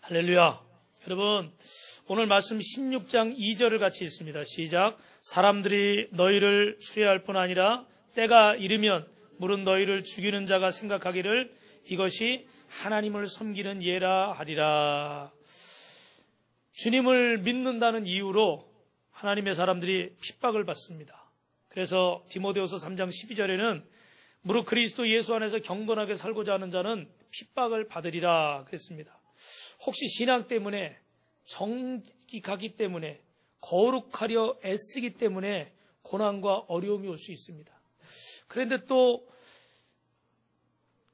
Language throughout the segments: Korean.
할렐루야. 여러분, 오늘 말씀 16장 2절을 같이 읽습니다. 시작. 사람들이 너희를 추리할 뿐 아니라 때가 이르면 물은 너희를 죽이는 자가 생각하기를 이것이 하나님을 섬기는 예라 하리라. 주님을 믿는다는 이유로 하나님의 사람들이 핍박을 받습니다. 그래서 디모데후서 3장 12절에는 무릇 그리스도 예수 안에서 경건하게 살고자 하는 자는 핍박을 받으리라 그랬습니다. 혹시 신앙 때문에, 정직이 가기 때문에, 거룩하려 애쓰기 때문에 고난과 어려움이 올 수 있습니다. 그런데 또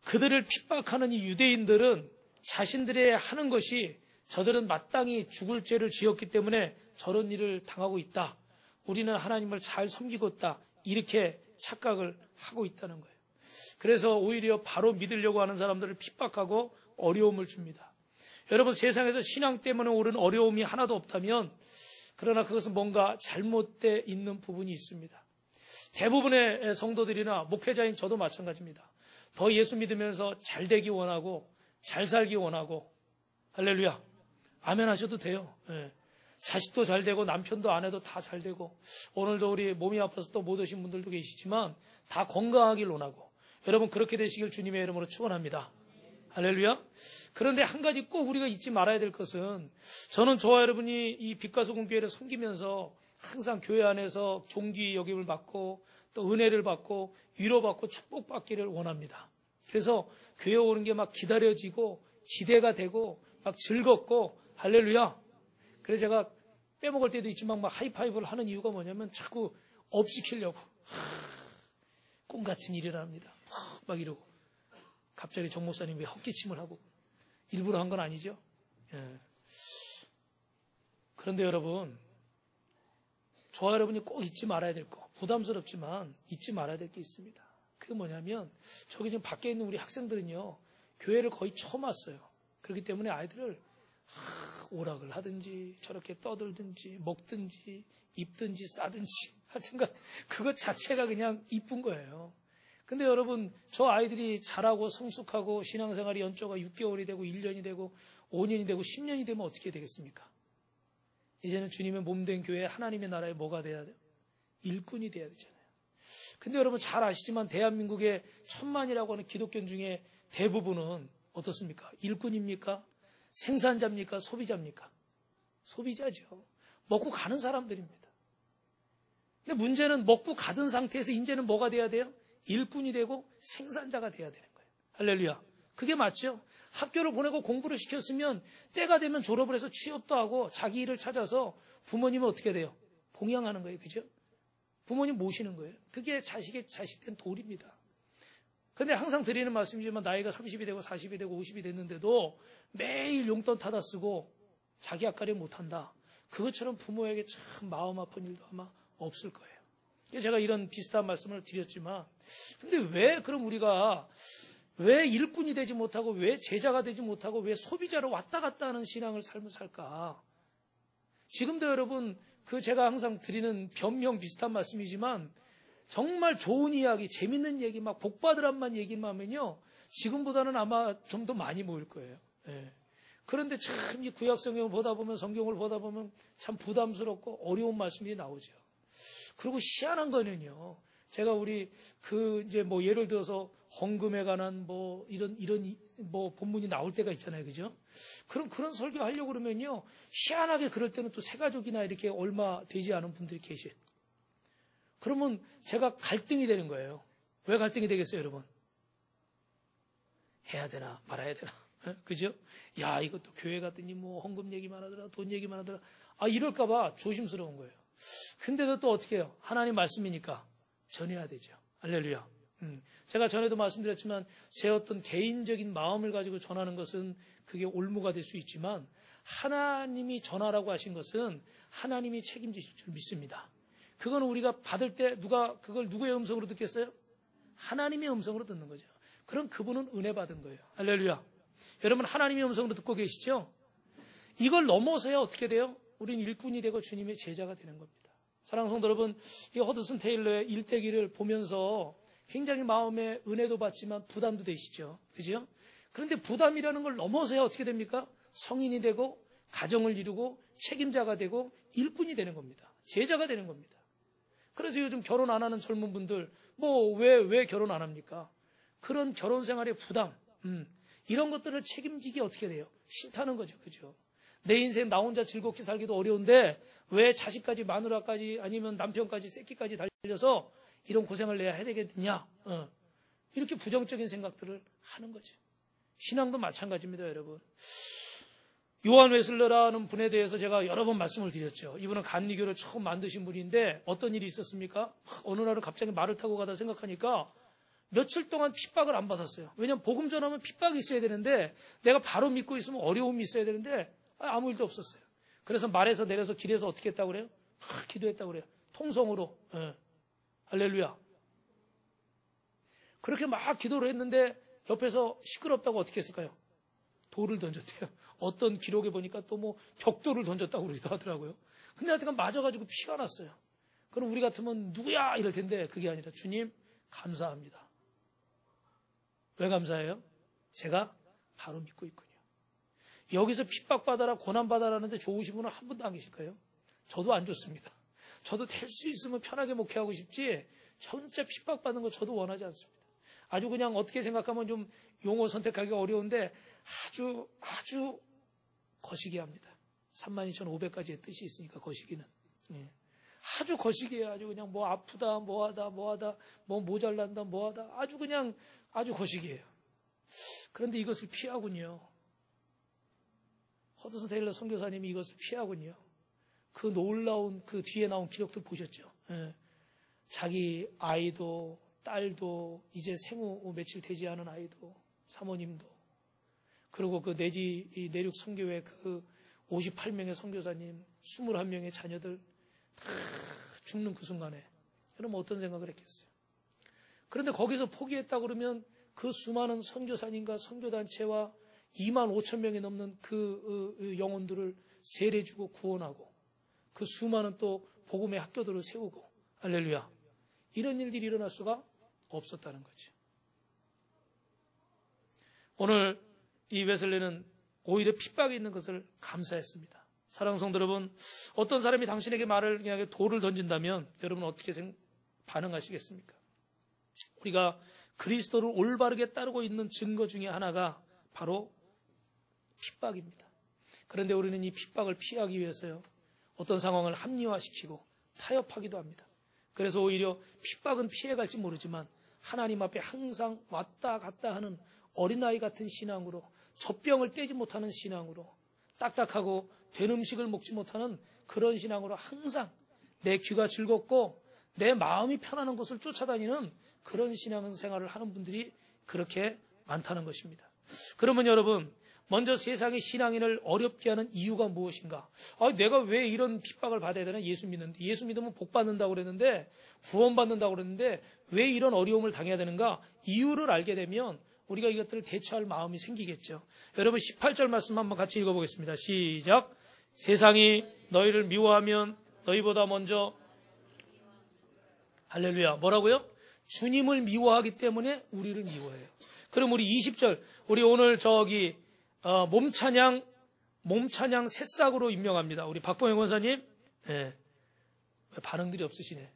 그들을 핍박하는 이 유대인들은 자신들의 하는 것이 저들은 마땅히 죽을 죄를 지었기 때문에 저런 일을 당하고 있다. 우리는 하나님을 잘 섬기고 있다. 이렇게 착각을 하고 있다는 거예요. 그래서 오히려 바로 믿으려고 하는 사람들을 핍박하고 어려움을 줍니다. 여러분, 세상에서 신앙 때문에 오른 어려움이 하나도 없다면, 그러나 그것은 뭔가 잘못되어 있는 부분이 있습니다. 대부분의 성도들이나 목회자인 저도 마찬가지입니다. 더 예수 믿으면서 잘 되기 원하고 잘 살기 원하고, 할렐루야, 아멘 하셔도 돼요. 예. 자식도 잘 되고 남편도 아내도 다 잘 되고, 오늘도 우리 몸이 아파서 또 못 오신 분들도 계시지만 다 건강하길 원하고, 여러분 그렇게 되시길 주님의 이름으로 축원합니다. 할렐루야. 그런데 한 가지 꼭 우리가 잊지 말아야 될 것은, 저는 저와 여러분이 이 빛과 소금 교회를 섬기면서 항상 교회 안에서 존귀 여김을 받고 또 은혜를 받고 위로받고 축복받기를 원합니다. 그래서 교회 오는 게 막 기다려지고 기대가 되고 막 즐겁고, 할렐루야. 그래서 제가 빼먹을 때도 있지만 막 하이파이브를 하는 이유가 뭐냐면 자꾸 업 시키려고. 꿈 같은 일이랍니다. 막 이러고. 갑자기 정 목사님 왜 헛기침을 하고, 일부러 한 건 아니죠? 예. 그런데 여러분, 저와 여러분이 꼭 잊지 말아야 될 거, 부담스럽지만 잊지 말아야 될 게 있습니다. 그게 뭐냐면, 저기 지금 밖에 있는 우리 학생들은요, 교회를 거의 처음 왔어요. 그렇기 때문에 아이들을 오락을 하든지 저렇게 떠들든지 먹든지 입든지 싸든지 하여튼간 그것 자체가 그냥 이쁜 거예요. 근데 여러분, 저 아이들이 자라고 성숙하고 신앙생활이 연초가 6개월이 되고 1년이 되고 5년이 되고 10년이 되면 어떻게 되겠습니까? 이제는 주님의 몸된 교회, 하나님의 나라에 뭐가 돼야 돼요? 일꾼이 돼야 되잖아요. 근데 여러분 잘 아시지만 대한민국의 1000만이라고 하는 기독교 중에 대부분은 어떻습니까? 일꾼입니까? 생산자입니까? 소비자입니까? 소비자죠. 먹고 가는 사람들입니다. 근데 문제는 먹고 가던 상태에서 이제는 뭐가 돼야 돼요? 일꾼이 되고 생산자가 돼야 되는 거예요. 할렐루야. 그게 맞죠? 학교를 보내고 공부를 시켰으면 때가 되면 졸업을 해서 취업도 하고 자기 일을 찾아서 부모님은 어떻게 돼요? 봉양하는 거예요. 그죠? 부모님 모시는 거예요. 그게 자식된 도리입니다. 근데 항상 드리는 말씀이지만 나이가 30이 되고 40이 되고 50이 됐는데도 매일 용돈 타다 쓰고 자기 앞가림 못한다. 그것처럼 부모에게 참 마음 아픈 일도 아마 없을 거예요. 제가 이런 비슷한 말씀을 드렸지만, 근데 왜 그럼 우리가 왜 일꾼이 되지 못하고 왜 제자가 되지 못하고 왜 소비자로 왔다 갔다 하는 신앙을 삶을 살까? 지금도 여러분, 제가 항상 드리는 변명 비슷한 말씀이지만 정말 좋은 이야기, 재밌는 얘기, 막 복받으란만 얘기만 하면요, 지금보다는 아마 좀 더 많이 모일 거예요. 예. 그런데 참 이 구약 성경을 보다 보면 참 부담스럽고 어려운 말씀이 나오죠. 그리고 희한한 거는요, 제가 우리 이제 뭐 예를 들어서 헌금에 관한 뭐 이런 뭐 본문이 나올 때가 있잖아요. 그죠? 그런 설교 하려고 그러면요, 희한하게 그럴 때는 또 새가족이나 이렇게 얼마 되지 않은 분들이 계셔요. 그러면 제가 갈등이 되는 거예요. 왜 갈등이 되겠어요, 여러분? 해야 되나 말아야 되나? 그죠? 야, 이것도 교회 갔더니 뭐 헌금 얘기만 하더라, 돈 얘기만 하더라. 이럴까봐 조심스러운 거예요. 근데도 또 어떻게 해요? 하나님 말씀이니까 전해야 되죠. 할렐루야. 제가 전에도 말씀드렸지만 제 어떤 개인적인 마음을 가지고 전하는 것은 그게 올무가 될 수 있지만, 하나님이 전하라고 하신 것은 하나님이 책임지실 줄 믿습니다. 그건 우리가 받을 때 그걸 누구의 음성으로 듣겠어요? 하나님의 음성으로 듣는 거죠. 그럼 그분은 은혜 받은 거예요. 할렐루야. 여러분, 하나님의 음성으로 듣고 계시죠? 이걸 넘어서야 어떻게 돼요? 우린 일꾼이 되고 주님의 제자가 되는 겁니다. 사랑하는 성도 여러분, 이 허드슨 테일러의 일대기를 보면서 굉장히 마음에 은혜도 받지만 부담도 되시죠. 그죠? 그런데 부담이라는 걸 넘어서야 어떻게 됩니까? 성인이 되고 가정을 이루고 책임자가 되고 일꾼이 되는 겁니다. 제자가 되는 겁니다. 그래서 요즘 결혼 안 하는 젊은 분들 왜 결혼 안 합니까? 그런 결혼 생활의 부담, 이런 것들을 책임지기 어떻게 돼요? 싫다는 거죠. 그죠? 내 인생 나 혼자 즐겁게 살기도 어려운데 왜 자식까지 마누라까지 아니면 남편까지 새끼까지 달려서 이런 고생을 내야 해야 되겠느냐? 이렇게 부정적인 생각들을 하는 거죠. 신앙도 마찬가지입니다, 여러분. 요한 웨슬러라는 분에 대해서 제가 여러 번 말씀을 드렸죠. 이분은 감리교를 처음 만드신 분인데 어떤 일이 있었습니까? 어느 날은 갑자기 말을 타고 가다 생각하니까 며칠 동안 핍박을 안 받았어요. 왜냐하면 복음 전하면 핍박이 있어야 되는데 내가 바로 믿고 있으면 어려움이 있어야 되는데 아무 일도 없었어요. 그래서 말에서 내려서 길에서 어떻게 했다고 그래요? 기도했다고 그래요. 통성으로. 할렐루야. 그렇게 막 기도를 했는데 옆에서 시끄럽다고 어떻게 했을까요? 돌을 던졌대요. 어떤 기록에 보니까 또 벽돌을 던졌다고 그러기도 하더라고요. 근데 하여튼 맞아가지고 피가 났어요. 그럼 우리 같으면 누구야? 이럴 텐데 그게 아니라 주님 감사합니다. 왜 감사해요? 제가 바로 믿고 있군요. 여기서 핍박받아라 고난받아라는데 좋으신 분은 한 분도 안 계실까요? 저도 안 좋습니다. 저도 될 수 있으면 편하게 목회하고 싶지 진짜 핍박받는 거 저도 원하지 않습니다. 아주 그냥 어떻게 생각하면 좀 용어 선택하기가 어려운데 아주 거시기 합니다. 32,500가지의 뜻이 있으니까 거시기는. 아주 거시기해요. 아주 그냥 아프다 뭐하다 모자란다 뭐하다 아주 거시기해요. 그런데 이것을 피하군요. 허드슨 테일러 선교사님이 이것을 피하군요. 그 놀라운 그 뒤에 나온 기록들 보셨죠? 자기 아이도 딸도 이제 생후 며칠 되지 않은 아이도 사모님도 그리고 그 내륙 선교회 그 58명의 선교사님 21명의 자녀들 다 죽는 그 순간에 여러분 어떤 생각을 했겠어요? 그런데 거기서 포기했다 그러면 그 수많은 선교사님과 선교단체와 2만 5천 명이 넘는 그 영혼들을 세례주고 구원하고 그 수많은 또 복음의 학교들을 세우고 할렐루야 이런 일들이 일어날 수가 없었다는 거죠. 오늘 이 웨슬리는 오히려 핍박이 있는 것을 감사했습니다. 사랑하는 성도 여러분, 어떤 사람이 당신에게 말을 그냥 돌을 던진다면 여러분 어떻게 반응하시겠습니까? 우리가 그리스도를 올바르게 따르고 있는 증거 중에 하나가 바로 핍박입니다. 그런데 우리는 이 핍박을 피하기 위해서요. 어떤 상황을 합리화시키고 타협하기도 합니다. 그래서 오히려 핍박은 피해갈지 모르지만 하나님 앞에 항상 왔다 갔다 하는 어린아이 같은 신앙으로 젖병을 떼지 못하는 신앙으로 딱딱하고 된 음식을 먹지 못하는 그런 신앙으로 항상 내 귀가 즐겁고 내 마음이 편안한 곳을 쫓아다니는 그런 신앙생활을 하는 분들이 그렇게 많다는 것입니다. 그러면 여러분 먼저 세상의 신앙인을 어렵게 하는 이유가 무엇인가? 내가 왜 이런 핍박을 받아야 되나? 예수 믿는데 예수 믿으면 복 받는다고 그랬는데 구원받는다고 그랬는데 왜 이런 어려움을 당해야 되는가? 이유를 알게 되면 우리가 이것들을 대처할 마음이 생기겠죠. 여러분 18절 말씀 한번 같이 읽어보겠습니다. 시작. 세상이 너희를 미워하면 너희보다 먼저 할렐루야. 뭐라고요? 주님을 미워하기 때문에 우리를 미워해요. 그럼 우리 20절 우리 오늘 몸찬양 새싹으로 임명합니다. 우리 박봉영 권사님. 네. 반응들이 없으시네.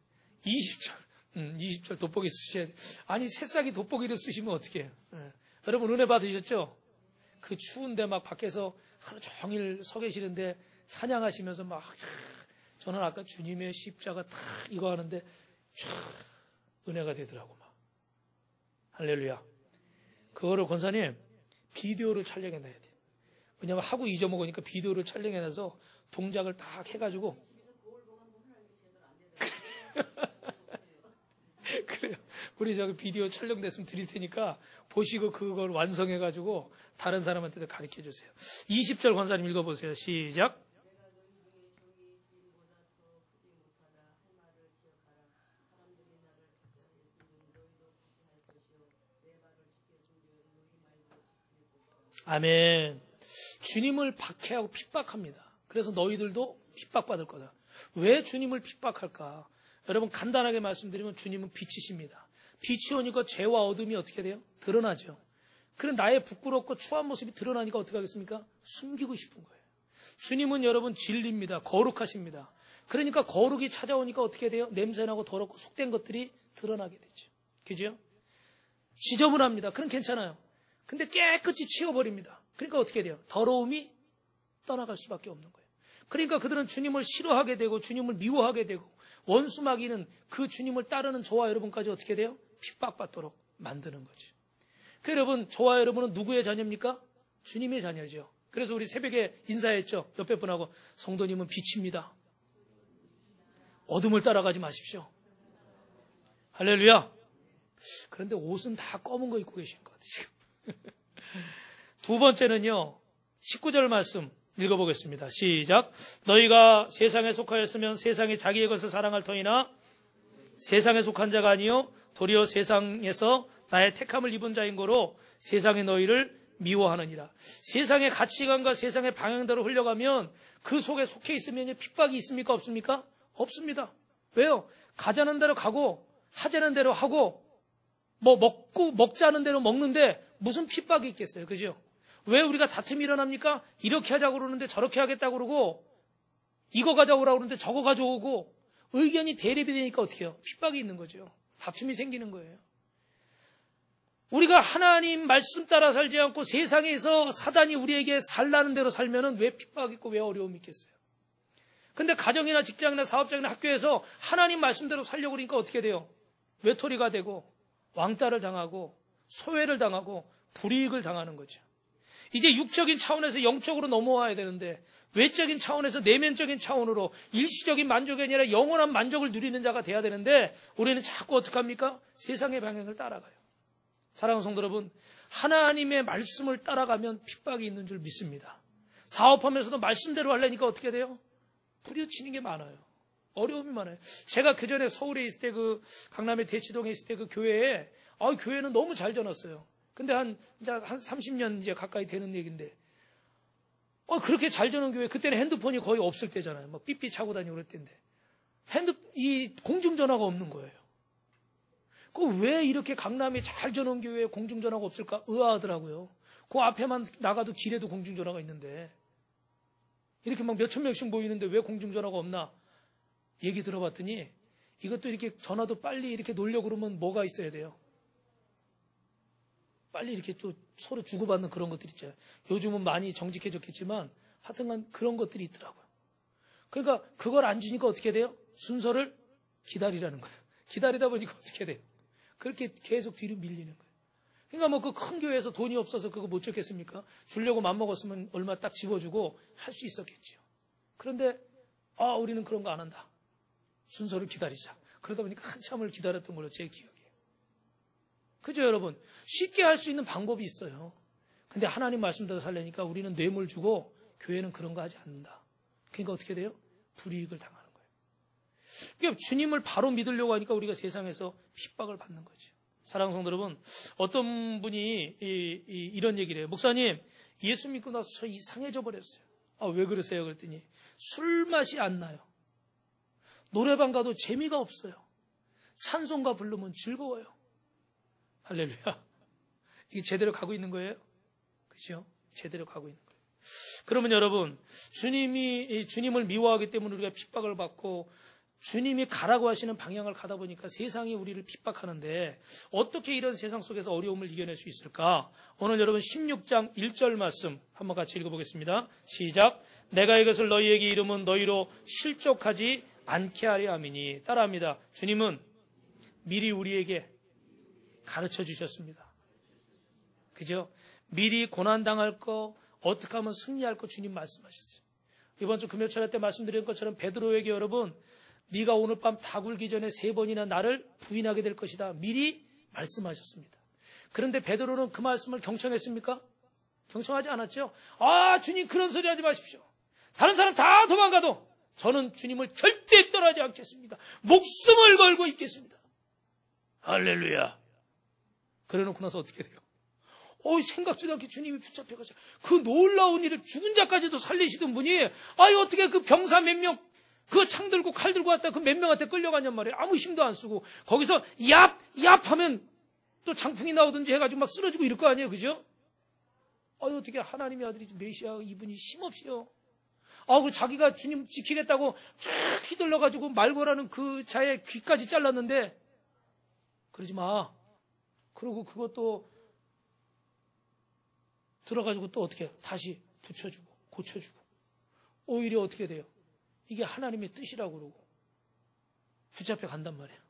20절 돋보기 쓰셔야 돼. 아니 새싹이 돋보기를 쓰시면 어떻게 해요? 여러분 은혜 받으셨죠? 그 추운데 막 밖에서 하루 종일 서 계시는데 찬양하시면서 막 저는 아까 주님의 십자가 탁 이거 하는데 은혜가 되더라고 막. 할렐루야. 그거를 권사님 비디오를 촬영해놔야 돼. 왜냐면 하고 잊어먹으니까 비디오를 촬영해놔서 동작을 딱 해가지고 그래요. 우리 저기 비디오 촬영됐으면 드릴 테니까 보시고 그걸 완성해가지고 다른 사람한테도 가르쳐 주세요. 20절 권사님 읽어보세요. 시작. 아멘. 주님을 박해하고 핍박합니다. 그래서 너희들도 핍박받을 거다. 왜 주님을 핍박할까? 여러분 간단하게 말씀드리면 주님은 빛이십니다. 빛이 오니까 죄와 어둠이 어떻게 돼요? 드러나죠. 그런 나의 부끄럽고 추한 모습이 드러나니까 어떻게 하겠습니까? 숨기고 싶은 거예요. 주님은 여러분 진리입니다. 거룩하십니다. 그러니까 거룩이 찾아오니까 어떻게 돼요? 냄새나고 더럽고 속된 것들이 드러나게 되죠. 그죠? 지저분합니다. 그럼 괜찮아요. 근데 깨끗이 치워버립니다. 그러니까 어떻게 돼요? 더러움이 떠나갈 수밖에 없는 거예요. 그러니까 그들은 주님을 싫어하게 되고 주님을 미워하게 되고 원수 마귀는 그 주님을 따르는 저와 여러분까지 어떻게 돼요? 핍박받도록 만드는 거죠. 그 여러분, 저와 여러분은 누구의 자녀입니까? 주님의 자녀죠. 그래서 우리 새벽에 인사했죠. 옆에 분하고 성도님은 빛입니다. 어둠을 따라가지 마십시오. 할렐루야. 그런데 옷은 다 검은 거 입고 계신 것 같아요, 지금. 두 번째는요, 19절 말씀 읽어보겠습니다. 시작. 너희가 세상에 속하였으면 세상이 자기의 것을 사랑할 터이나 세상에 속한 자가 아니요 도리어 세상에서 나의 택함을 입은 자인 거로 세상이 너희를 미워하느니라. 세상의 가치관과 세상의 방향대로 흘러가면 그 속에 속해 있으면 핍박이 있습니까? 없습니까? 없습니다. 왜요? 가자는 대로 가고 하자는 대로 하고 먹자는 대로 먹는데 무슨 핍박이 있겠어요? 그죠? 왜 우리가 다툼이 일어납니까? 이렇게 하자고 그러는데 저렇게 하겠다고 그러고 이거 가져오라고 그러는데 저거 가져오고 의견이 대립이 되니까 어떻게 해요? 핍박이 있는 거죠. 다툼이 생기는 거예요. 우리가 하나님 말씀 따라 살지 않고 세상에서 사단이 우리에게 살라는 대로 살면은 왜 핍박이 있고 왜 어려움이 있겠어요? 근데 가정이나 직장이나 사업장이나 학교에서 하나님 말씀대로 살려고 그러니까 어떻게 돼요? 외톨이가 되고 왕따를 당하고 소외를 당하고 불이익을 당하는 거죠. 이제 육적인 차원에서 영적으로 넘어와야 되는데 외적인 차원에서 내면적인 차원으로 일시적인 만족이 아니라 영원한 만족을 누리는 자가 돼야 되는데 우리는 자꾸 어떻게 합니까? 세상의 방향을 따라가요. 사랑하는 성도 여러분, 하나님의 말씀을 따라가면 핍박이 있는 줄 믿습니다. 사업하면서도 말씀대로 하려니까 어떻게 돼요? 부딪히는 게 많아요. 어려움이 많아요. 제가 그 전에 서울에 있을 때 그 강남의 대치동에 있을 때 그 교회에 교회는 너무 잘 전했어요. 근데 한 30년 이제 가까이 되는 얘기인데 그렇게 잘 저는 교회 그때는 핸드폰이 거의 없을 때잖아요. 막 삐삐 차고 다니고 그럴 때인데 이 공중전화가 없는 거예요. 왜 이렇게 강남에 잘 저는 교회에 공중전화가 없을까 의아하더라고요. 그 앞에만 나가도 길에도 공중전화가 있는데 이렇게 막 몇천 명씩 모이는데 왜 공중전화가 없나 얘기 들어봤더니 이것도 이렇게 전화도 빨리 이렇게 놀려고 그러면 뭐가 있어야 돼요? 빨리 이렇게 또 서로 주고받는 그런 것들이 있잖아요. 요즘은 많이 정직해졌겠지만 하여튼간 그런 것들이 있더라고요. 그러니까 그걸 안 주니까 어떻게 돼요? 순서를 기다리라는 거예요. 기다리다 보니까 어떻게 돼요? 그렇게 계속 뒤로 밀리는 거예요. 그러니까 뭐 그 큰 교회에서 돈이 없어서 그거 못 줬겠습니까? 주려고 맘먹었으면 얼마 딱 집어주고 할 수 있었겠죠. 그런데 우리는 그런 거 안 한다. 순서를 기다리자. 그러다 보니까 한참을 기다렸던 걸로 제 기억이에요. 그죠, 여러분? 쉽게 할 수 있는 방법이 있어요. 근데 하나님 말씀대로 살려니까 우리는 뇌물 주고 교회는 그런 거 하지 않는다. 그러니까 어떻게 돼요? 불이익을 당하는 거예요. 그러니까 주님을 바로 믿으려고 하니까 우리가 세상에서 핍박을 받는 거죠. 사랑하는 성도 여러분, 어떤 분이 이런 얘기를 해요. 목사님, 예수 믿고 나서 저 이상해져 버렸어요. 왜 그러세요? 그랬더니 술 맛이 안 나요. 노래방 가도 재미가 없어요. 찬송가 부르면 즐거워요. 할렐루야. 이게 제대로 가고 있는 거예요? 그죠? 제대로 가고 있는 거예요. 그러면 여러분, 주님을 미워하기 때문에 우리가 핍박을 받고 주님이 가라고 하시는 방향을 가다 보니까 세상이 우리를 핍박하는데 어떻게 이런 세상 속에서 어려움을 이겨낼 수 있을까? 오늘 여러분 16장 1절 말씀 한번 같이 읽어보겠습니다. 시작. 내가 이것을 너희에게 이름은 너희로 실족하지 않게 하려 함이니. 따라합니다. 주님은 미리 우리에게 가르쳐 주셨습니다. 그죠? 미리 고난당할 거, 어떻게 하면 승리할 거 주님 말씀하셨어요. 이번 주 금요철 때 말씀드린 것처럼 베드로에게 여러분, 네가 오늘 밤 다 굴기 전에 3번이나 나를 부인하게 될 것이다. 미리 말씀하셨습니다. 그런데 베드로는 그 말씀을 경청했습니까? 경청하지 않았죠? 주님 그런 소리 하지 마십시오. 다른 사람 다 도망가도 저는 주님을 절대 떠나지 않겠습니다. 목숨을 걸고 있겠습니다. 할렐루야. 그래놓고 나서 어떻게 돼요? 생각지도 않게 주님이 붙잡혀가지고 그 놀라운 일을 죽은 자까지도 살리시던 분이 어떻게 그 병사 몇 명 그 창 들고 칼 들고 왔다 그 몇 명한테 끌려가냔 말이에요. 아무 힘도 안 쓰고 거기서 얍 하면 또 장풍이 나오든지 해가지고 막 쓰러지고 이럴 거 아니에요. 그죠? 어떻게 하나님의 아들이 메시아 이분이 힘없이요. 그리고 자기가 주님 지키겠다고 쭉 휘둘러가지고 말고라는 그 자의 귀까지 잘랐는데, 그러지 마. 그리고 그것도 들어가지고 또 어떻게 다시 붙여주고 고쳐주고, 오히려 어떻게 돼요? 이게 하나님의 뜻이라고 그러고 붙잡혀 간단 말이에요.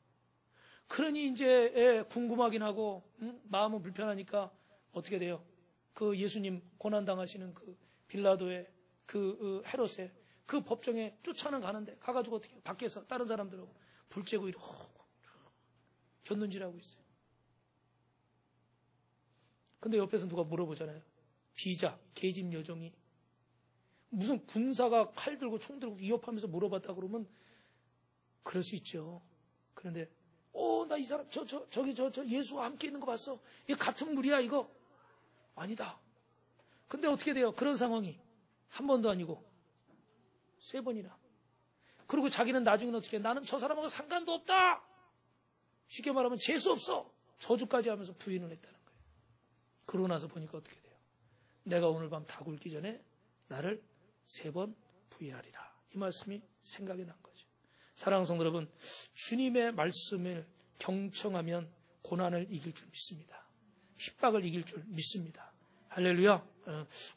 그러니 이제 궁금하긴 하고 마음은 불편하니까 어떻게 돼요? 그 예수님 고난당하시는 그 빌라도의 그 헤롯의 그 법정에 쫓아는 가는데 가가지고 어떻게 해요? 밖에서 다른 사람들하고 불 쬐고 이러고 곁눈질하고 있어요. 근데 옆에서 누가 물어보잖아요. 비자, 계집 여종이 무슨 군사가 칼 들고 총 들고 위협하면서 물어봤다 그러면 그럴 수 있죠. 그런데 나 이 사람 저기 예수와 함께 있는 거 봤어. 이거 같은 무리야 이거. 아니다. 근데 어떻게 돼요? 그런 상황이 한 번도 아니고 3번이나. 그리고 자기는 나중에는 어떻게 해요? 나는 저 사람하고 상관도 없다. 쉽게 말하면 재수 없어. 저주까지 하면서 부인을 했다는 거예요. 그러고 나서 보니까 어떻게 돼요? 내가 오늘 밤 다 굴기 전에 나를 3번 부인하리라. 이 말씀이 생각이 난 거죠. 사랑하는 성도 여러분, 주님의 말씀을 경청하면 고난을 이길 줄 믿습니다. 핍박을 이길 줄 믿습니다. 할렐루야.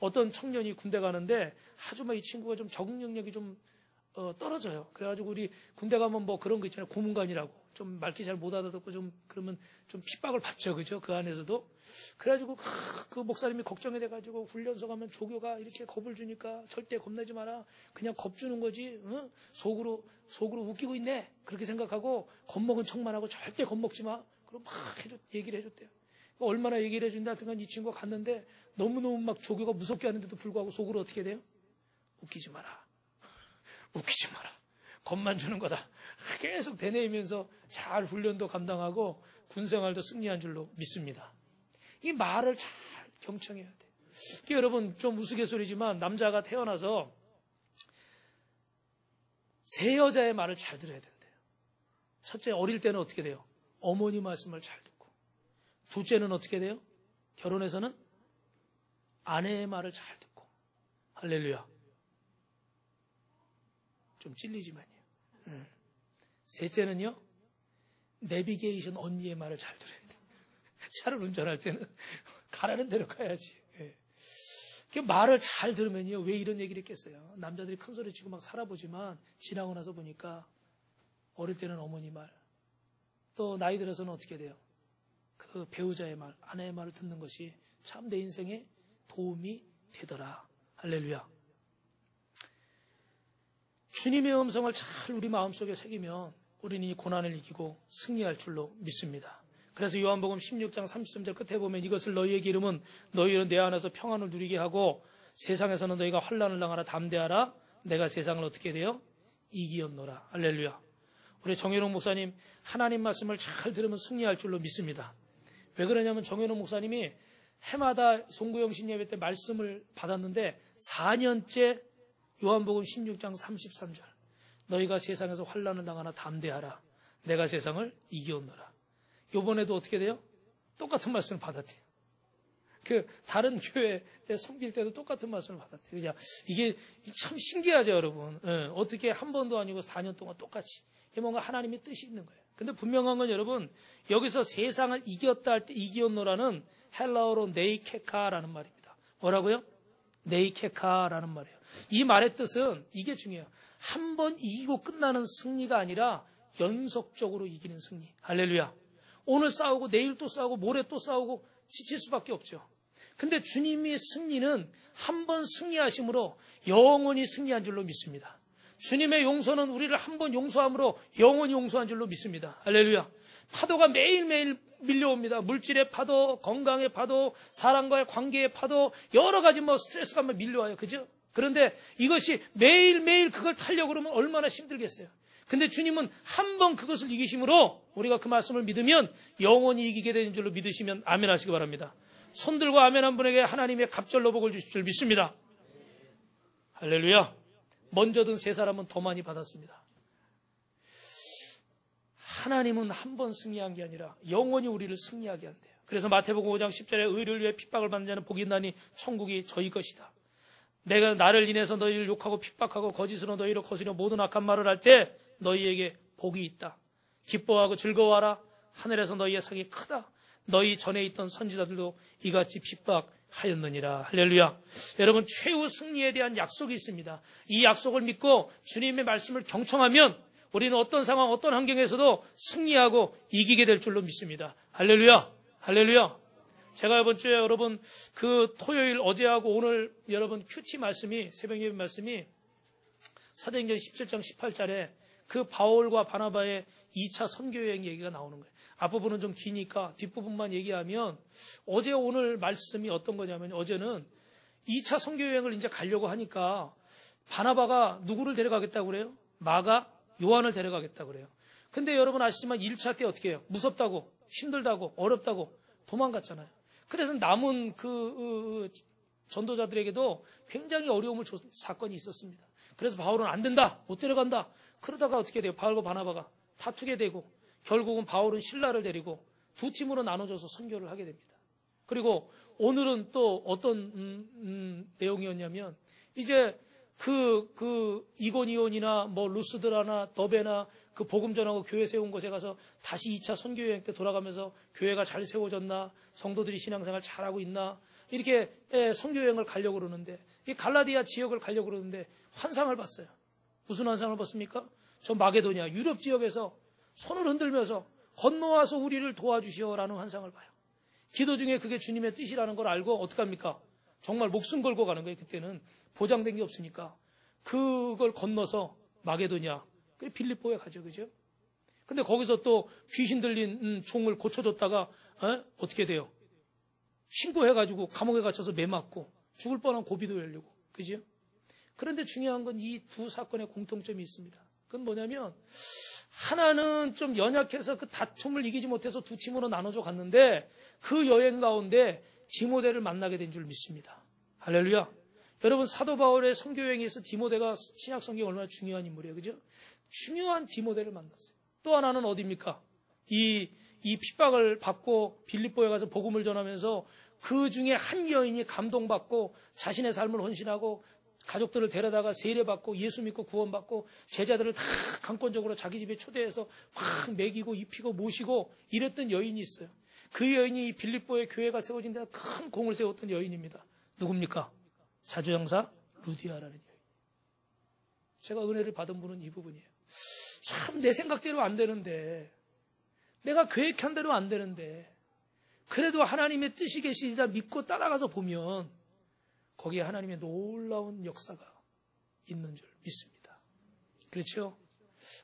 어떤 청년이 군대 가는데 아주 이 친구가 좀 적응 능력이 좀 떨어져요. 그래가지고 우리 군대 가면 뭐 그런 거 있잖아요. 고문관이라고. 좀 말귀 잘 못 알아듣고 그러면 좀 핍박을 받죠. 그죠? 그 안에서도. 그래가지고 그 목사님이 걱정이 돼가지고 훈련소 가면 조교가 이렇게 겁을 주니까 절대 겁내지 마라. 그냥 겁주는 거지. 속으로 웃기고 있네. 그렇게 생각하고 겁먹은 척만 하고 절대 겁먹지 마. 그럼 막 얘기를 해줬대요. 얼마나 얘기를 해준다 하여튼 이 친구가 갔는데 너무너무 막 조교가 무섭게 하는데도 불구하고 속으로 어떻게 돼요? 웃기지 마라. 웃기지 마라. 겁만 주는 거다. 계속 되뇌이면서 잘 훈련도 감당하고 군생활도 승리한 줄로 믿습니다. 이 말을 잘 경청해야 돼. 여러분 좀 우스갯소리지만 남자가 태어나서 세 여자의 말을 잘 들어야 된대요. 첫째, 어릴 때는 어떻게 돼요? 어머니 말씀을 잘 듣고. 둘째는 어떻게 돼요? 결혼해서는 아내의 말을 잘 듣고. 할렐루야. 좀 찔리지만요. 셋째는요, 내비게이션 언니의 말을 잘 들어야 돼. 차를 운전할 때는 가라는 대로 가야지. 말을 잘 들으면요, 왜 이런 얘기를 했겠어요? 남자들이 큰 소리 치고 막 살아보지만 지나고 나서 보니까 어릴 때는 어머니 말, 또 나이 들어서는 어떻게 돼요? 그 배우자의 말, 아내의 말을 듣는 것이 참 내 인생에 도움이 되더라. 할렐루야. 주님의 음성을 잘 우리 마음속에 새기면 우리는 이 고난을 이기고 승리할 줄로 믿습니다. 그래서 요한복음 16장 33절 끝에 보면 이것을 너희에게 이름은 너희는 내 안에서 평안을 누리게 하고 세상에서는 너희가 환난을 당하라 담대하라. 내가 세상을 어떻게 돼요? 이기었노라. 할렐루야. 우리 정현웅 목사님 하나님 말씀을 잘 들으면 승리할 줄로 믿습니다. 왜 그러냐면 정현웅 목사님이 해마다 송구영신 예배 때 말씀을 받았는데 4년째 요한복음 16장 33절 너희가 세상에서 환난을 당하나 담대하라. 내가 세상을 이기었노라. 요번에도 어떻게 돼요? 똑같은 말씀을 받았대요. 다른 교회에 섬길 때도 똑같은 말씀을 받았대요. 그죠? 이게 참 신기하죠, 여러분. 어떻게 한 번도 아니고 4년 동안 똑같이. 이게 뭔가 하나님의 뜻이 있는 거예요. 근데 분명한 건 여러분, 여기서 세상을 이겼다 할 때 이기었노라는 헬라어로 네이케카라는 말입니다. 뭐라고요? 네이케카라는 말이에요. 이 말의 뜻은 이게 중요해요. 한 번 이기고 끝나는 승리가 아니라 연속적으로 이기는 승리. 할렐루야. 오늘 싸우고 내일 또 싸우고 모레 또 싸우고 지칠 수밖에 없죠. 근데 주님의 승리는 한 번 승리하심으로 영원히 승리한 줄로 믿습니다. 주님의 용서는 우리를 한 번 용서함으로 영원히 용서한 줄로 믿습니다. 할렐루야. 파도가 매일매일 밀려옵니다. 물질의 파도, 건강의 파도, 사람과의 관계의 파도, 여러 가지 스트레스가 밀려와요. 그죠? 그런데 이것이 매일매일 그걸 타려고 그러면 얼마나 힘들겠어요. 근데 주님은 한 번 그것을 이기심으로 우리가 그 말씀을 믿으면 영원히 이기게 되는 줄로 믿으시면 아멘 하시기 바랍니다. 손 들고 아멘 한 분에게 하나님의 갑절로 복을 주실 줄 믿습니다. 할렐루야. 먼저 든 세 사람은 더 많이 받았습니다. 하나님은 한 번 승리한 게 아니라 영원히 우리를 승리하게 한대요. 그래서 마태복음 5장 10절에 의를 위해 핍박을 받는 자는 복이 있나니 천국이 저희 것이다. 내가 나를 인해서 너희를 욕하고 핍박하고 거짓으로 너희를 거스려 모든 악한 말을 할 때 너희에게 복이 있다. 기뻐하고 즐거워하라. 하늘에서 너희의 상이 크다. 너희 전에 있던 선지자들도 이같이 핍박하였느니라. 할렐루야. 여러분, 최후 승리에 대한 약속이 있습니다. 이 약속을 믿고 주님의 말씀을 경청하면 우리는 어떤 상황, 어떤 환경에서도 승리하고 이기게 될 줄로 믿습니다. 할렐루야. 할렐루야. 제가 이번 주에 여러분 그 토요일 어제하고 오늘 여러분 큐티 말씀이, 새벽 예배 말씀이 사도행전 17장 18절에 그 바울과 바나바의 2차 선교여행 얘기가 나오는 거예요. 앞부분은 좀 기니까 뒷부분만 얘기하면 어제 오늘 말씀이 어떤 거냐면, 어제는 2차 선교여행을 이제 가려고 하니까 바나바가 누구를 데려가겠다고 그래요? 마가, 요한을 데려가겠다고 그래요. 근데 여러분 아시지만 1차 때 어떻게 해요? 무섭다고, 힘들다고, 어렵다고 도망갔잖아요. 그래서 남은 그 전도자들에게도 굉장히 어려움을 준 사건이 있었습니다. 그래서 바울은 안 된다, 못 데려간다. 그러다가 어떻게 돼요? 바울과 바나바가 다투게 되고 결국은 바울은 실라를 데리고 두 팀으로 나눠져서 선교를 하게 됩니다. 그리고 오늘은 또 어떤 내용이었냐면, 이제 그 이고니온이나 뭐 루스드라나 더베나 그 복음 전하고 교회 세운 곳에 가서 다시 2차 선교여행 때 돌아가면서 교회가 잘 세워졌나, 성도들이 신앙생활 잘하고 있나, 이렇게 선교여행을 가려고 그러는데, 이 갈라디아 지역을 가려고 그러는데 환상을 봤어요. 무슨 환상을 봤습니까? 저 마게도냐 유럽 지역에서 손을 흔들면서 건너와서 우리를 도와주시오라는 환상을 봐요. 기도 중에 그게 주님의 뜻이라는 걸 알고 어떡합니까? 정말 목숨 걸고 가는 거예요. 그때는 보장된 게 없으니까. 그걸 건너서 마게도냐, 그 빌립보에 가죠. 그죠? 근데 거기서 또 귀신 들린 종을 고쳐줬다가 어떻게 돼요? 신고해가지고 감옥에 갇혀서 매 맞고 죽을 뻔한 고비도 열리고. 그죠? 그런데 중요한 건 이 두 사건의 공통점이 있습니다. 그건 뭐냐면, 하나는 좀 연약해서 그 다툼을 이기지 못해서 두 팀으로 나눠져 갔는데 그 여행 가운데 디모데를 만나게 된 줄 믿습니다. 할렐루야. 여러분, 사도 바울의 선교여행에서 디모데가 신약 성경에 얼마나 중요한 인물이에요. 그죠? 중요한 디모데를 만났어요. 또 하나는 어디입니까? 이 핍박을 받고 빌립보에 가서 복음을 전하면서 그 중에 한 여인이 감동받고 자신의 삶을 헌신하고 가족들을 데려다가 세례받고 예수 믿고 구원받고 제자들을 다 강권적으로 자기 집에 초대해서 막 먹이고 입히고 모시고 이랬던 여인이 있어요. 그 여인이 빌립보의 교회가 세워진 데 큰 공을 세웠던 여인입니다. 누굽니까? 자주형사 루디아라는 여인. 제가 은혜를 받은 분은 이 부분이에요. 참 내 생각대로 안 되는데, 내가 계획한 대로 안 되는데, 그래도 하나님의 뜻이 계시다 믿고 따라가서 보면 거기에 하나님의 놀라운 역사가 있는 줄 믿습니다. 그렇죠?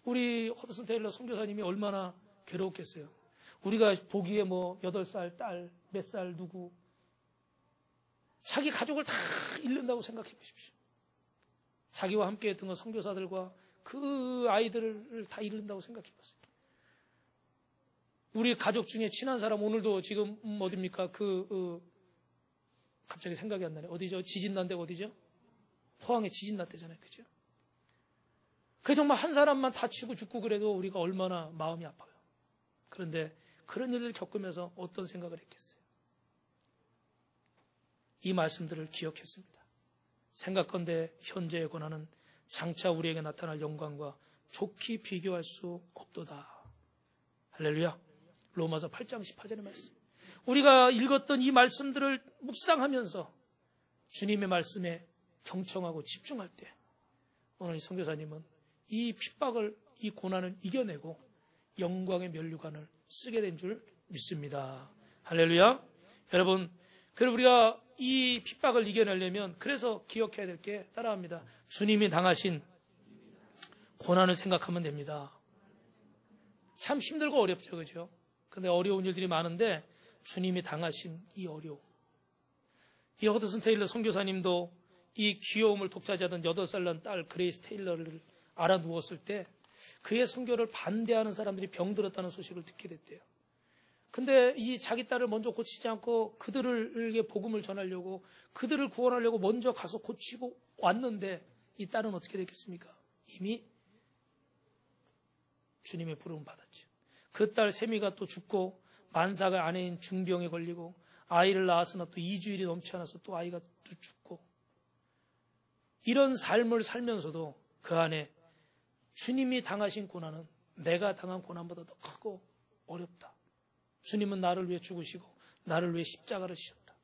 우리 허드슨 테일러 선교사님이 얼마나 괴로웠겠어요. 우리가 보기에 뭐 8살 딸, 몇 살 누구, 자기 가족을 다 잃는다고 생각해 보십시오. 자기와 함께 했던 선교사들과 그 아이들을 다 잃는다고 생각해 보세요. 우리 가족 중에 친한 사람, 오늘도 지금 어딥니까? 갑자기 생각이 안 나네. 어디죠? 지진 난 데가 어디죠? 포항에 지진 났대잖아요. 그죠? 그 정말 한 사람만 다치고 죽고 그래도 우리가 얼마나 마음이 아파요. 그런데 그런 일을 겪으면서 어떤 생각을 했겠어요? 이 말씀들을 기억했습니다. 생각건대 현재의 고난은 장차 우리에게 나타날 영광과 좋게 비교할 수 없도다. 할렐루야. 로마서 8장 18절의 말씀. 우리가 읽었던 이 말씀들을 묵상하면서 주님의 말씀에 경청하고 집중할 때 오늘 이 선교사님은 이 핍박을, 이 고난을 이겨내고 영광의 면류관을 쓰게 된 줄 믿습니다. 할렐루야. 여러분, 그래서 우리가 이 핍박을 이겨내려면, 그래서 기억해야 될 게 따라합니다. 주님이 당하신 고난을 생각하면 됩니다. 참 힘들고 어렵죠. 그죠? 근데 어려운 일들이 많은데 주님이 당하신 이 어려움. 이 허드슨 테일러 선교사님도 이 귀여움을 독차지하던 8살 난 딸 그레이스 테일러를 알아누웠을 때 그의 선교를 반대하는 사람들이 병들었다는 소식을 듣게 됐대요. 근데 이 자기 딸을 먼저 고치지 않고 그들에게 복음을 전하려고, 그들을 구원하려고 먼저 가서 고치고 왔는데 이 딸은 어떻게 됐겠습니까? 이미 주님의 부름을 받았죠. 그 딸 세미가 또 죽고 만사가 아내인 중병에 걸리고 아이를 낳았으나 또 2주일이 넘지 않아서 또 아이가 또 죽고 이런 삶을 살면서도 그 안에 주님이 당하신 고난은 내가 당한 고난보다 더 크고 어렵다. 주님은 나를 위해 죽으시고 나를 위해 십자가를 지셨다.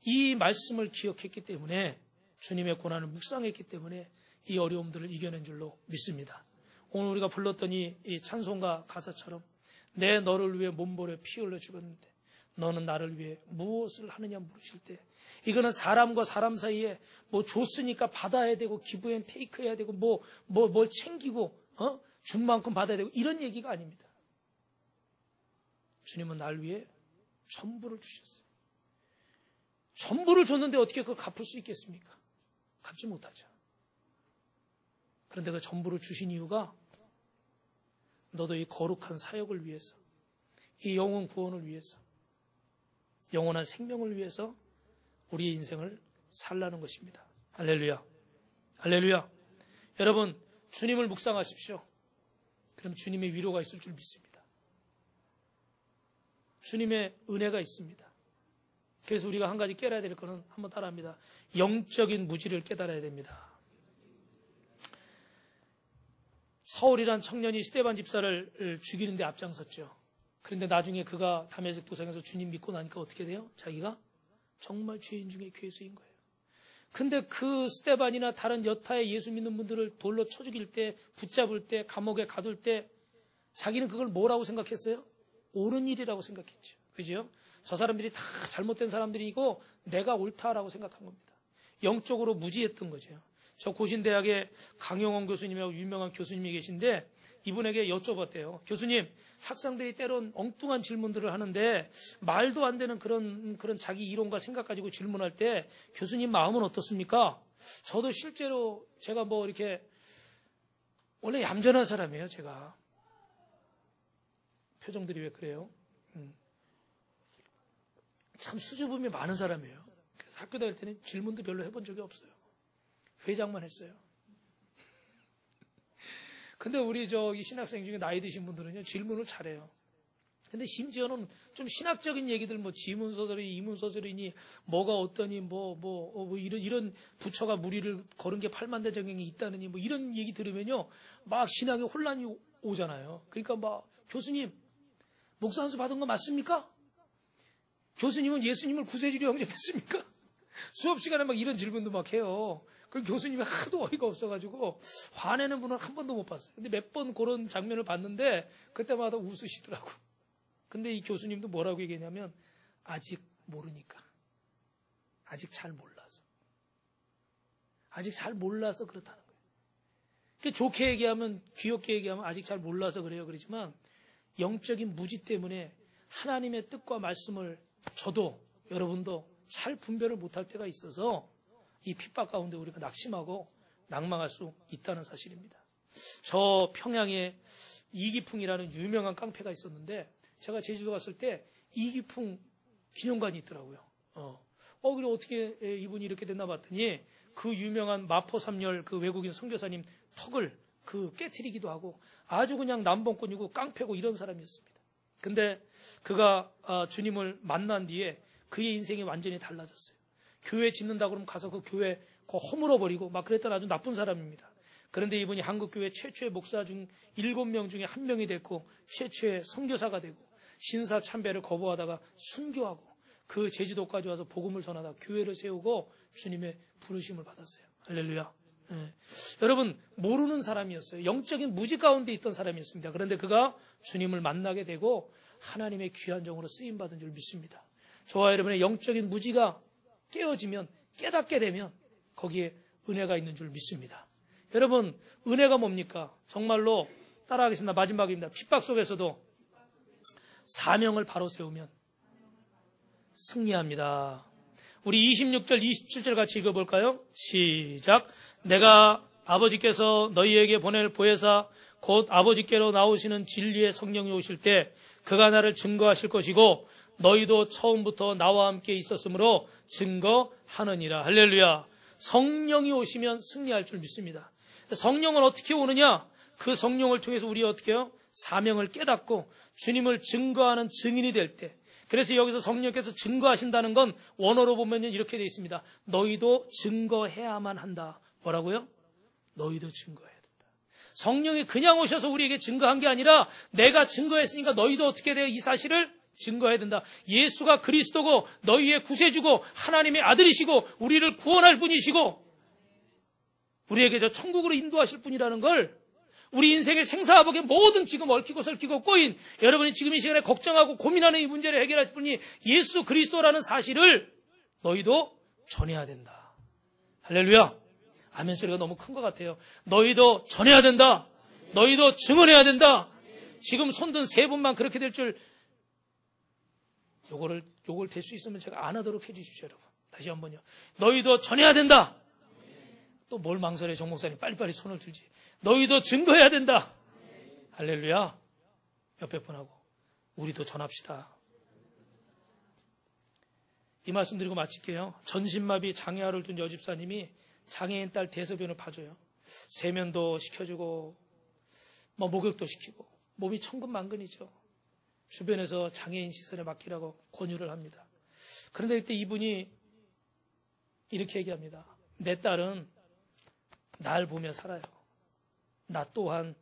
이 말씀을 기억했기 때문에 주님의 고난을 묵상했기 때문에 이 어려움들을 이겨낸 줄로 믿습니다. 오늘 우리가 불렀던 이 찬송가 가사처럼 내 너를 위해 몸버려 피 흘려 죽었는데 너는 나를 위해 무엇을 하느냐 물으실 때 이거는 사람과 사람 사이에 뭐 줬으니까 받아야 되고 기브앤 테이크 해야 되고 뭘 챙기고 준 만큼 받아야 되고 이런 얘기가 아닙니다. 주님은 날 위해 전부를 주셨어요. 전부를 줬는데 어떻게 그걸 갚을 수 있겠습니까? 갚지 못하죠. 그런데 그 전부를 주신 이유가 너도 이 거룩한 사역을 위해서, 이 영혼 구원을 위해서, 영원한 생명을 위해서 우리의 인생을 살라는 것입니다. 할렐루야. 할렐루야. 여러분, 주님을 묵상하십시오. 그럼 주님의 위로가 있을 줄 믿습니다. 주님의 은혜가 있습니다. 그래서 우리가 한 가지 깨달아야 될 것은 한번 따라합니다. 영적인 무지를 깨달아야 됩니다. 사울이란 청년이 스데반 집사를 죽이는 데 앞장섰죠. 그런데 나중에 그가 다메섹 도상에서 주님 믿고 나니까 어떻게 돼요? 자기가 정말 죄인 중에 괴수인 거예요. 근데 그 스데반이나 다른 여타의 예수 믿는 분들을 돌로 쳐 죽일 때, 붙잡을 때, 감옥에 가둘 때 자기는 그걸 뭐라고 생각했어요? 옳은 일이라고 생각했죠. 그죠? 저 사람들이 다 잘못된 사람들이고 내가 옳다라고 생각한 겁니다. 영적으로 무지했던 거죠. 저 고신대학에 강용원 교수님이라고 유명한 교수님이 계신데 이분에게 여쭤봤대요. 교수님, 학생들이 때론 엉뚱한 질문들을 하는데 말도 안 되는 그런 자기 이론과 생각 가지고 질문할 때 교수님 마음은 어떻습니까? 저도 실제로 제가 뭐 이렇게 원래 얌전한 사람이에요, 제가. 표정들이 왜 그래요? 참 수줍음이 많은 사람이에요. 그래서 학교 다닐 때는 질문도 별로 해본 적이 없어요. 회장만 했어요. 근데 우리 이 신학생 중에 나이 드신 분들은요, 질문을 잘해요. 근데 심지어는 좀 신학적인 얘기들, 뭐 지문서설이, 이문서설이니, 뭐가 어떠니, 이런 부처가 무리를 걸은 게 8만 대정경이 있다느니, 뭐 이런 얘기 들으면요, 막 신앙에 혼란이 오잖아요. 그러니까 막, 교수님, 목사 한수 받은 거 맞습니까? 교수님은 예수님을 구세주로 영접했습니까? 수업 시간에 막 이런 질문도 막 해요. 그 교수님이 하도 어이가 없어가지고 화내는 분을 한 번도 못 봤어요. 근데 몇 번 그런 장면을 봤는데 그때마다 웃으시더라고. 근데 이 교수님도 뭐라고 얘기했냐면 아직 모르니까. 아직 잘 몰라서. 아직 잘 몰라서 그렇다는 거예요. 그러니까 좋게 얘기하면, 귀엽게 얘기하면 아직 잘 몰라서 그래요. 그러지만 영적인 무지 때문에 하나님의 뜻과 말씀을 저도 여러분도 잘 분별을 못할 때가 있어서 이 핍박 가운데 우리가 낙심하고 낭망할 수 있다는 사실입니다. 저 평양에 이기풍이라는 유명한 깡패가 있었는데 제가 제주도 갔을 때 이기풍 기념관이 있더라고요. 그래 어떻게 이분이 이렇게 됐나 봤더니 그 유명한 마포삼열 그 외국인 선교사님 턱을 깨트리기도 하고 아주 그냥 남봉꾼이고 깡패고 이런 사람이었습니다. 근데 그가 주님을 만난 뒤에 그의 인생이 완전히 달라졌어요. 교회 짓는다고 그러면 가서 그 교회 허물어버리고 막 그랬던 아주 나쁜 사람입니다. 그런데 이분이 한국교회 최초의 목사 중 7명 중에 1명이 됐고 최초의 선교사가 되고 신사참배를 거부하다가 순교하고 그 제주도까지 와서 복음을 전하다 교회를 세우고 주님의 부르심을 받았어요. 할렐루야. 네. 여러분, 모르는 사람이었어요. 영적인 무지 가운데 있던 사람이었습니다. 그런데 그가 주님을 만나게 되고 하나님의 귀한 종으로 쓰임받은 줄 믿습니다. 저와 여러분의 영적인 무지가 깨어지면, 깨닫게 되면 거기에 은혜가 있는 줄 믿습니다. 여러분, 은혜가 뭡니까? 정말로 따라하겠습니다. 마지막입니다. 핍박 속에서도 사명을 바로 세우면 승리합니다. 우리 26절, 27절 같이 읽어볼까요? 시작. 내가 아버지께서 너희에게 보낼 보혜사 곧 아버지께로 나오시는 진리의 성령이 오실 때 그가 나를 증거하실 것이고 너희도 처음부터 나와 함께 있었으므로 증거하느니라. 할렐루야. 성령이 오시면 승리할 줄 믿습니다. 성령은 어떻게 오느냐? 그 성령을 통해서 우리 어떻게 해요? 사명을 깨닫고 주님을 증거하는 증인이 될 때 그래서 여기서 성령께서 증거하신다는 건 원어로 보면 이렇게 되어 있습니다. 너희도 증거해야만 한다. 뭐라고요? 너희도 증거해야 된다. 성령이 그냥 오셔서 우리에게 증거한 게 아니라 내가 증거했으니까 너희도 어떻게 돼요? 이 사실을 증거해야 된다. 예수가 그리스도고 너희의 구세주고 하나님의 아들이시고 우리를 구원할 분이시고 우리에게 저 천국으로 인도하실 분이라는 걸 우리 인생의 생사화복의 모든 지금 얽히고 설키고 꼬인 여러분이 지금 이 시간에 걱정하고 고민하는 이 문제를 해결하실 분이 예수 그리스도라는 사실을 너희도 전해야 된다. 할렐루야. 아멘 소리가 너무 큰 것 같아요. 너희도 전해야 된다. 너희도 증언해야 된다. 지금 손든 세 분만 그렇게 될 줄 요걸 될 수 있으면 제가 안 하도록 해 주십시오, 여러분. 다시 한번요. 너희도 전해야 된다. 또 뭘 망설여, 정 목사님. 빨리빨리 손을 들지. 너희도 증거해야 된다. 할렐루야. 옆에 분하고 우리도 전합시다. 이 말씀 드리고 마칠게요. 전신마비 장애아를 둔 여집사님이 장애인 딸 대소변을 봐줘요. 세면도 시켜주고 목욕도 시키고 몸이 천근만근이죠. 주변에서 장애인 시설에 맡기라고 권유를 합니다. 그런데 그때 이분이 이렇게 얘기합니다. 내 딸은 날 보며 살아요. 나 또한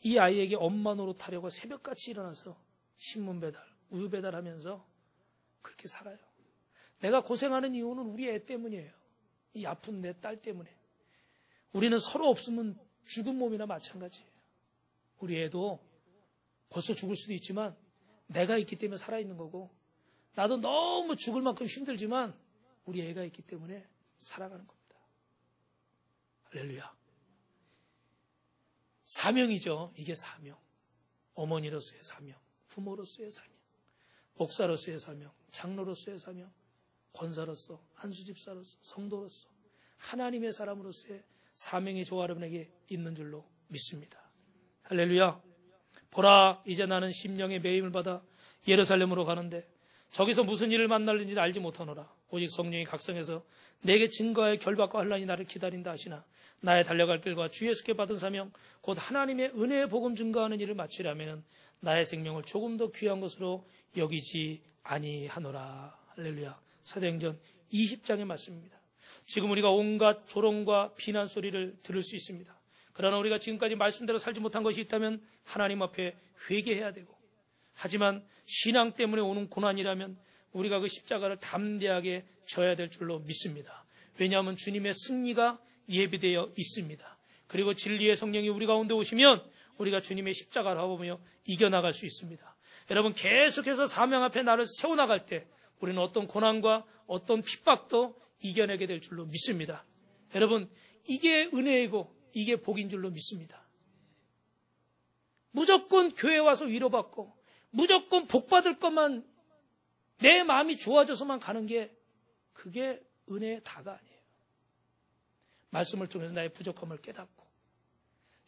이 아이에게 엄마 노릇하려고 새벽같이 일어나서 신문 배달, 우유 배달하면서 그렇게 살아요. 내가 고생하는 이유는 우리 애 때문이에요. 이 아픈 내 딸 때문에. 우리는 서로 없으면 죽은 몸이나 마찬가지예요. 우리 애도 벌써 죽을 수도 있지만 내가 있기 때문에 살아있는 거고 나도 너무 죽을 만큼 힘들지만 우리 애가 있기 때문에 살아가는 겁니다. 할렐루야. 사명이죠. 이게 사명. 어머니로서의 사명, 부모로서의 사명, 목사로서의 사명, 장로로서의 사명, 권사로서, 한수집사로서, 성도로서, 하나님의 사람으로서의 사명이 저와 여러분에게 있는 줄로 믿습니다. 할렐루야. 보라, 이제 나는 심령의 매임을 받아 예루살렘으로 가는데 저기서 무슨 일을 만날는지 알지 못하노라. 오직 성령이 각성해서 내게 증거하여 결박과 환난이 나를 기다린다 하시나 나의 달려갈 길과 주 예수께 받은 사명 곧 하나님의 은혜의 복음 증거하는 일을 마치려면 나의 생명을 조금 더 귀한 것으로 여기지 아니하노라. 할렐루야. 사도행전 20장의 말씀입니다. 지금 우리가 온갖 조롱과 비난 소리를 들을 수 있습니다. 그러나 우리가 지금까지 말씀대로 살지 못한 것이 있다면 하나님 앞에 회개해야 되고, 하지만 신앙 때문에 오는 고난이라면 우리가 그 십자가를 담대하게 져야 될 줄로 믿습니다. 왜냐하면 주님의 승리가 예비되어 있습니다. 그리고 진리의 성령이 우리 가운데 오시면 우리가 주님의 십자가를 하보며 이겨나갈 수 있습니다. 여러분, 계속해서 사명 앞에 나를 세워나갈 때 우리는 어떤 고난과 어떤 핍박도 이겨내게 될 줄로 믿습니다. 여러분, 이게 은혜이고 이게 복인 줄로 믿습니다. 무조건 교회 와서 위로받고 무조건 복받을 것만 내 마음이 좋아져서만 가는 게 그게 은혜의 다가 아니에요. 말씀을 통해서 나의 부족함을 깨닫고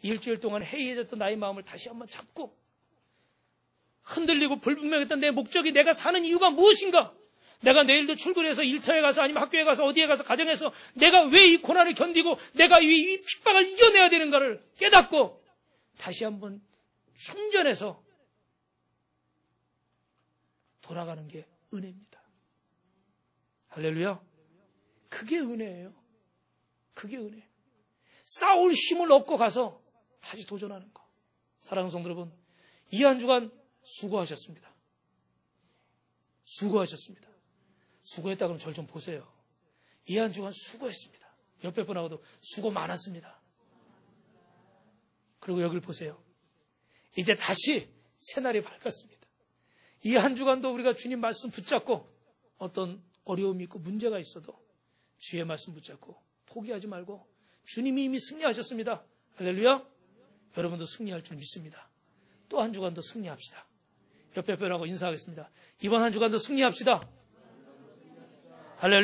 일주일 동안 해이해졌던 나의 마음을 다시 한번 잡고 흔들리고 불분명했던 내 목적이 내가 사는 이유가 무엇인가? 내가 내일도 출근해서 일터에 가서 아니면 학교에 가서 어디에 가서 가정에서 내가 왜 이 고난을 견디고 내가 이 핍박을 이겨내야 되는가를 깨닫고 다시 한번 충전해서 돌아가는 게 은혜입니다. 할렐루야. 그게 은혜예요. 그게 은혜. 싸울 힘을 얻고 가서 다시 도전하는 거. 사랑하는 성도 여러분, 이 한 주간 수고하셨습니다. 수고하셨습니다. 수고했다 그러면 절 좀 보세요. 이 한 주간 수고했습니다. 옆에 분하고도 수고 많았습니다. 그리고 여기를 보세요. 이제 다시 새날이 밝았습니다. 이 한 주간도 우리가 주님 말씀 붙잡고 어떤 어려움이 있고 문제가 있어도 주의 말씀 붙잡고 포기하지 말고 주님이 이미 승리하셨습니다. 할렐루야. 여러분도 승리할 줄 믿습니다. 또 한 주간도 승리합시다. 옆에 분하고 인사하겠습니다. 이번 한 주간도 승리합시다. 할렐루야.